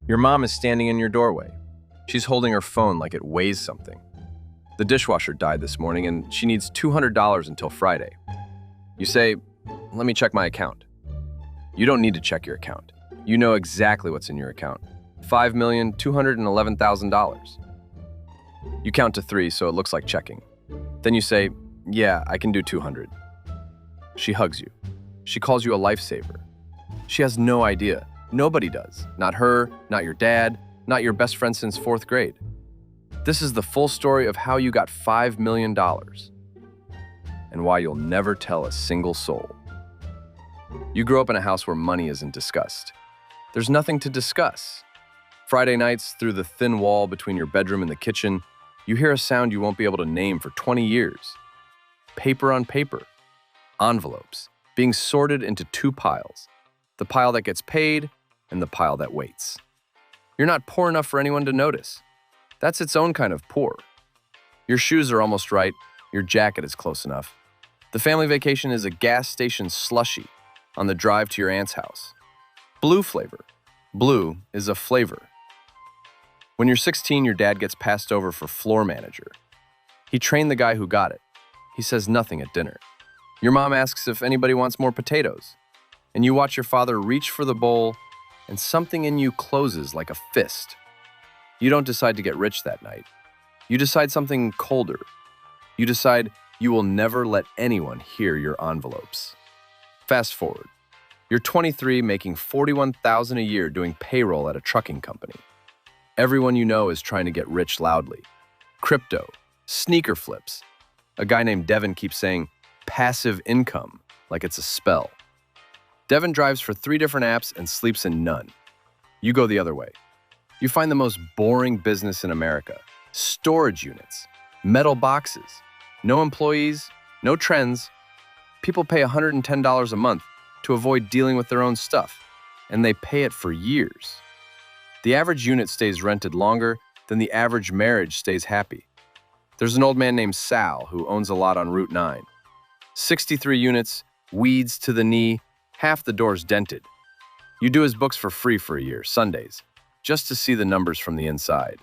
Your mom is standing in your doorway. She's holding her phone like it weighs something. The dishwasher died this morning and she needs $200 until Friday. You say, "Let me check my account." You don't need to check your account. You know exactly what's in your account. $5,211,000. You count to 3 so it looks like checking. Then you say, "Yeah, I can do 200." She hugs you. She calls you a lifesaver. She has no idea. Nobody does. Not her, not your dad, not your best friend since 4th grade. This is the full story of how you got $5 million and why you'll never tell a single soul. You grow up in a house where money isn't discussed. There's nothing to discuss. Friday nights, through the thin wall between your bedroom and the kitchen, you hear a sound you won't be able to name for 20 years. Paper on paper. Envelopes being sorted into 2 piles. The pile that gets paid and the pile that waits. You're not poor enough for anyone to notice. That's its own kind of poor. Your shoes are almost right. Your jacket is close enough. The family vacation is a gas station slushie on the drive to your aunt's house. Blue flavor. Blue is a flavor. When you're 16, your dad gets passed over for floor manager. He trained the guy who got it. He says nothing at dinner. Your mom asks if anybody wants more potatoes. And you watch your father reach for the bowl, and something in you closes like a fist. You don't decide to get rich that night. You decide something colder. You decide you will never let anyone hear your envelopes. Fast forward. You're 23, making $41,000 a year doing payroll at a trucking company. Everyone you know is trying to get rich loudly. Crypto, sneaker flips. A guy named Devin keeps saying passive income like it's a spell. Devin drives for 3 different apps and sleeps in none. You go the other way. You find the most boring business in America. Storage units, metal boxes, no employees, no trends. People pay $110 a month to avoid dealing with their own stuff, and they pay it for years. The average unit stays rented longer than the average marriage stays happy. There's an old man named Sal who owns a lot on Route 9. 63 units, weeds to the knee, half the doors dented. You do his books for free for a year, Sundays, just to see the numbers from the inside.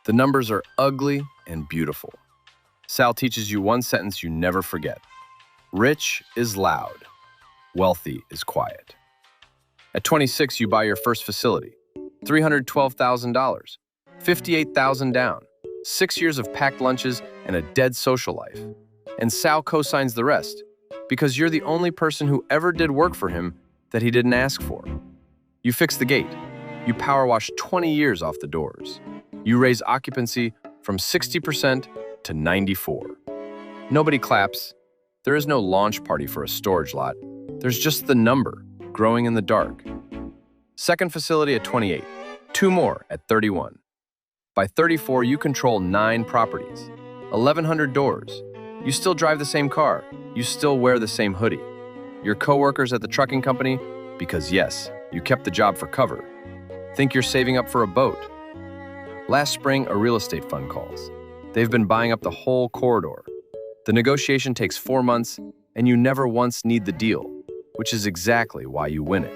The numbers are ugly and beautiful. Sal teaches you one sentence you never forget. Rich is loud. Wealthy is quiet. At 26, you buy your first facility. $312,000. $58,000 down. 6 years of packed lunches and a dead social life. And Sal co-signs the rest, because you're the only person who ever did work for him that he didn't ask for. You fix the gate. You power wash 20 years off the doors. You raise occupancy from 60% to 94%. Nobody claps. There is no launch party for a storage lot. There's just the number growing in the dark. Second facility at 28. 2 more at 31. By 34, you control 9 properties, 1,100 doors. You still drive the same car. You still wear the same hoodie. Your coworkers at the trucking company, because yes, you kept the job for cover, think you're saving up for a boat. Last spring, a real estate fund calls. They've been buying up the whole corridor. The negotiation takes 4 months, and you never once need the deal, which is exactly why you win it.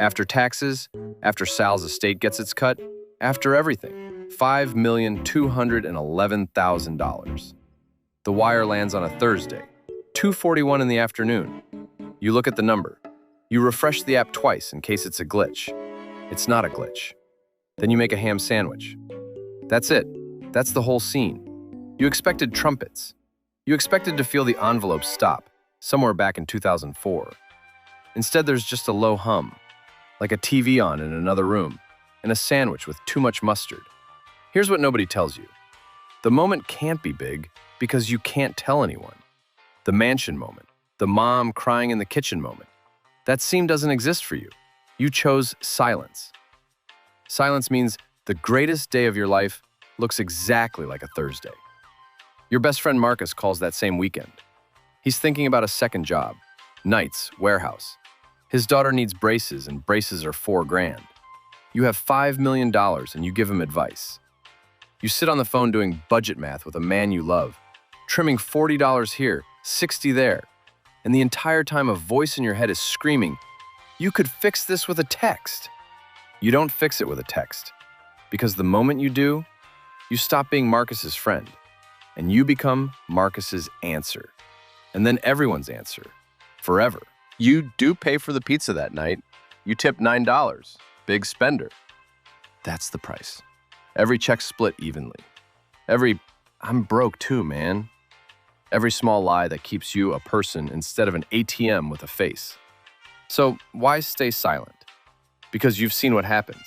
After taxes, after Sal's estate gets its cut, after everything, $5,211,000. The wire lands on a Thursday, 2:41 in the afternoon. You look at the number. You refresh the app twice in case it's a glitch. It's not a glitch. Then you make a ham sandwich. That's it. That's the whole scene. You expected trumpets. You expected to feel the envelope stop, somewhere back in 2004. Instead, there's just a low hum, like a TV on in another room, and a sandwich with too much mustard. Here's what nobody tells you. The moment can't be big because you can't tell anyone. The mansion moment, the mom crying in the kitchen moment. That scene doesn't exist for you. You chose silence. Silence means the greatest day of your life looks exactly like a Thursday. Your best friend Marcus calls that same weekend. He's thinking about a second job, nights, warehouse. His daughter needs braces, and braces are $4,000. You have $5 million and you give him advice. You sit on the phone doing budget math with a man you love, trimming $40 here, $60 there, and the entire time a voice in your head is screaming, "You could fix this with a text." You don't fix it with a text, because the moment you do, you stop being Marcus's friend, and you become Marcus's answer, and then everyone's answer, forever. You do pay for the pizza that night. You tip $9. Big spender. That's the price. Every check split evenly. Every, I'm broke too, man. Every small lie that keeps you a person instead of an ATM with a face. So why stay silent? Because you've seen what happens.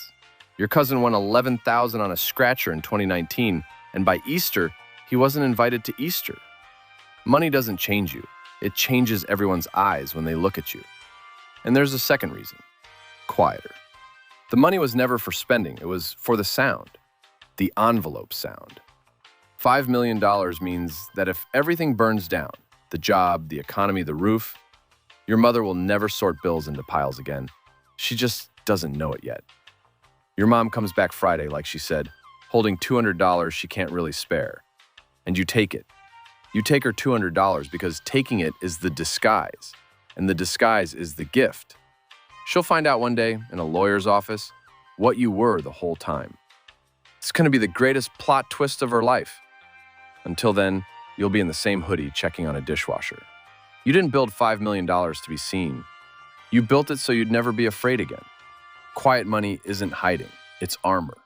Your cousin won $11,000 on a scratcher in 2019, and by Easter, he wasn't invited to Easter. Money doesn't change you. It changes everyone's eyes when they look at you. And there's a second reason. Quieter. The money was never for spending. It was for the sound. The envelope sound. $5 million means that if everything burns down, the job, the economy, the roof, your mother will never sort bills into piles again. She just doesn't know it yet. Your mom comes back Friday, like she said, holding $200 she can't really spare. And you take it. You take her $200 because taking it is the disguise, and the disguise is the gift. She'll find out one day in a lawyer's office what you were the whole time. It's going to be the greatest plot twist of her life. Until then, you'll be in the same hoodie checking on a dishwasher. You didn't build $5 million to be seen. You built it so you'd never be afraid again. Quiet money isn't hiding, it's armor.